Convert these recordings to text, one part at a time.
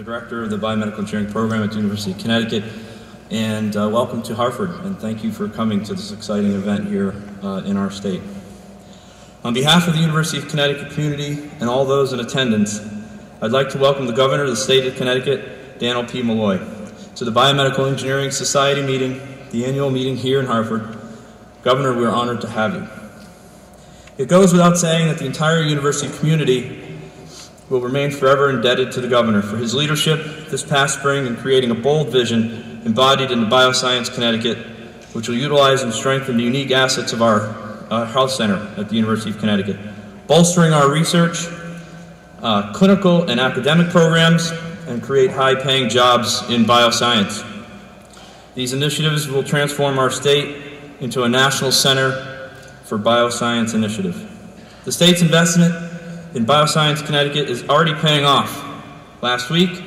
Director of the Biomedical Engineering Program at the University of Connecticut, and welcome to Hartford, and thank you for coming to this exciting event here in our state. On behalf of the University of Connecticut community and all those in attendance, I'd like to welcome the Governor of the State of Connecticut, Dannel P. Malloy, to the Biomedical Engineering Society meeting, the annual meeting here in Hartford. Governor, we are honored to have you. It goes without saying that the entire university community will remain forever indebted to the Governor for his leadership this past spring in creating a bold vision embodied in the Bioscience Connecticut, which will utilize and strengthen the unique assets of our health center at the University of Connecticut, bolstering our research, clinical and academic programs, and create high-paying jobs in bioscience. These initiatives will transform our state into a national center for bioscience initiative. The state's investment in Bioscience Connecticut is already paying off. Last week,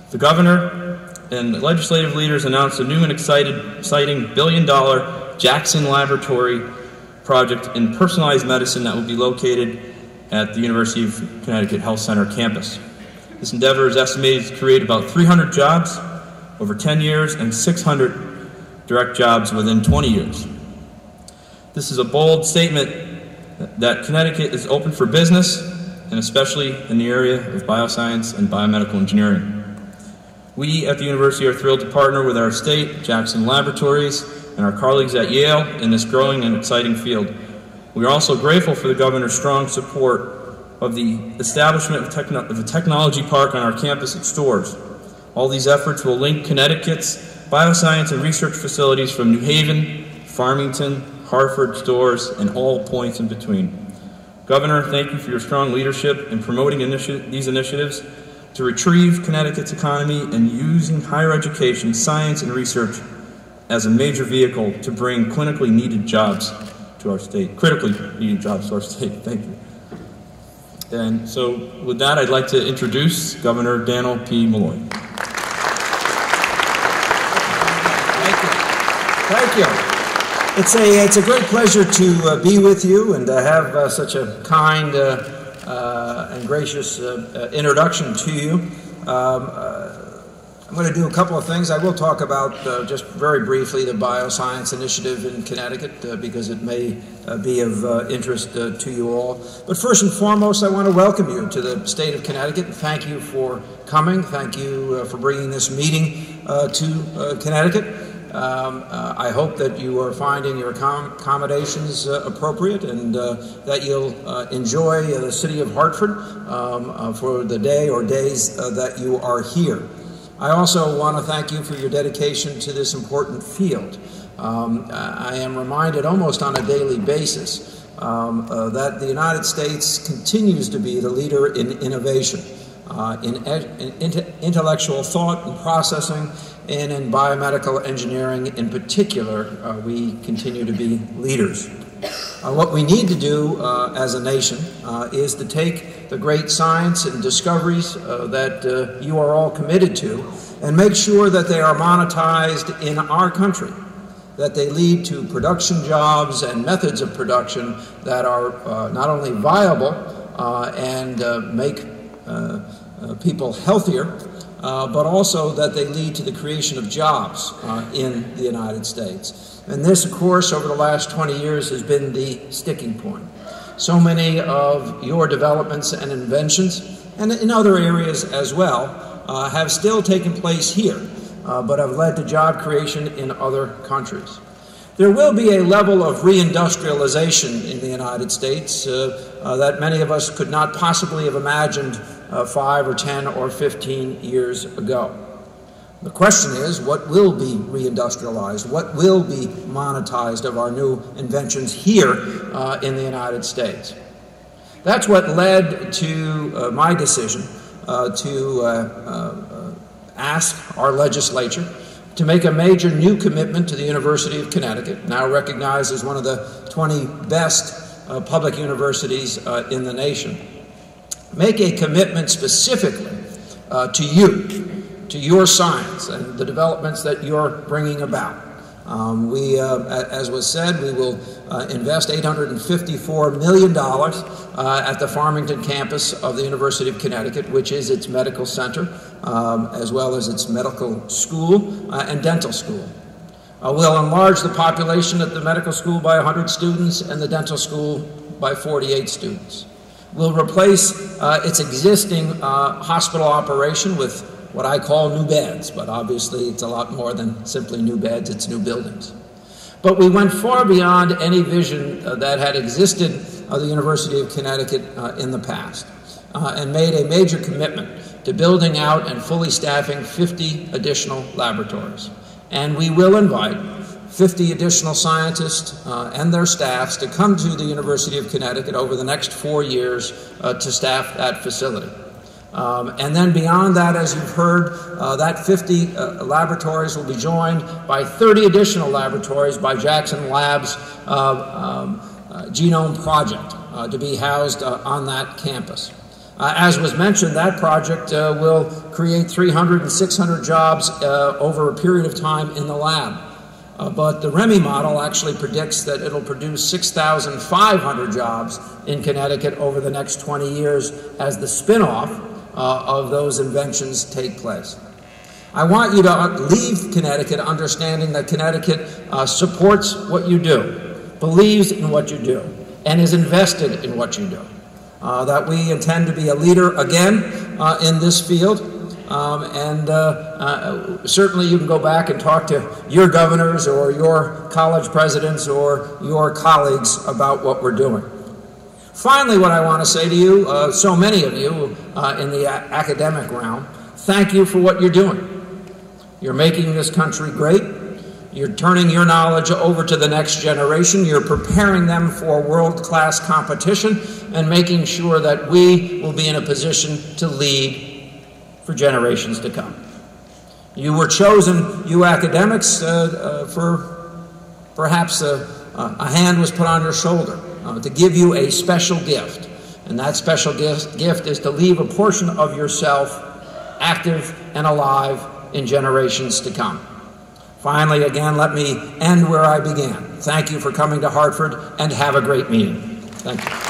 the Governor and legislative leaders announced a new and exciting billion-dollar Jackson Laboratory project in personalized medicine that will be located at the University of Connecticut Health Center campus. This endeavor is estimated to create about 300 jobs over 10 years and 600 direct jobs within 20 years. This is a bold statement that Connecticut is open for business, and especially in the area of bioscience and biomedical engineering. We at the university are thrilled to partner with our state, Jackson Laboratories, and our colleagues at Yale in this growing and exciting field. We are also grateful for the Governor's strong support of the establishment of the technology park on our campus at Storrs. All these efforts will link Connecticut's bioscience and research facilities from New Haven, Farmington, Hartford, Storrs, and all points in between. Governor, thank you for your strong leadership in promoting these initiatives to retrieve Connecticut's economy and using higher education, science, and research as a major vehicle to bring clinically needed jobs to our state, critically needed jobs to our state. Thank you. And so with that, I'd like to introduce Governor Dannel P. Malloy. Thank you. It's a great pleasure to be with you and to have such a kind and gracious introduction to you. I'm going to do a couple of things. I will talk about just very briefly the Bioscience Initiative in Connecticut because it may be of interest to you all. But first and foremost, I want to welcome you to the state of Connecticut and thank you for coming. Thank you for bringing this meeting to Connecticut. I hope that you are finding your accommodations appropriate and that you'll enjoy the city of Hartford for the day or days that you are here. I also want to thank you for your dedication to this important field. I am reminded almost on a daily basis that the United States continues to be the leader in innovation, in intellectual thought and processing, and in biomedical engineering in particular. We continue to be leaders. What we need to do as a nation is to take the great science and discoveries that you are all committed to and make sure that they are monetized in our country, that they lead to production jobs and methods of production that are not only viable and make people healthier, but also that they lead to the creation of jobs in the United States. And this, of course, over the last 20 years has been the sticking point. So many of your developments and inventions, and in other areas as well, have still taken place here, but have led to job creation in other countries. There will be a level of reindustrialization in the United States that many of us could not possibly have imagined 5 or 10 or 15 years ago. The question is, what will be reindustrialized? What will be monetized of our new inventions here in the United States? That's what led to my decision to ask our legislature to make a major new commitment to the University of Connecticut, now recognized as one of the 20 best public universities in the nation. Make a commitment specifically to you, to your science and the developments that you're bringing about, As was said, we will invest $854 million at the Farmington campus of the University of Connecticut, which is its medical center, as well as its medical school and dental school. We'll enlarge the population at the medical school by 100 students and the dental school by 48 students. We'll replace its existing hospital operation with what I call new beds, but obviously it's a lot more than simply new beds, it's new buildings. But we went far beyond any vision that had existed of the University of Connecticut in the past, and made a major commitment to building out and fully staffing 50 additional laboratories. And we will invite 50 additional scientists and their staffs to come to the University of Connecticut over the next 4 years to staff that facility. And then beyond that, as you've heard, that 50 laboratories will be joined by 30 additional laboratories by Jackson Labs' Genome Project to be housed on that campus. As was mentioned, that project will create 300 and 600 jobs over a period of time in the lab. But the REMI model actually predicts that it'll produce 6,500 jobs in Connecticut over the next 20 years as the spin-off of those inventions take place. I want you to leave Connecticut understanding that Connecticut supports what you do, believes in what you do, and is invested in what you do. That we intend to be a leader again in this field. Certainly you can go back and talk to your governors or your college presidents or your colleagues about what we're doing. Finally, what I want to say to you, so many of you in the academic realm, thank you for what you're doing. You're making this country great. You're turning your knowledge over to the next generation. You're preparing them for world-class competition and making sure that we will be in a position to lead for generations to come. You were chosen, you academics, for perhaps a hand was put on your shoulder to give you a special gift. And that special gift is to leave a portion of yourself active and alive in generations to come. Finally, again, let me end where I began. Thank you for coming to Hartford, and have a great meeting. Thank you.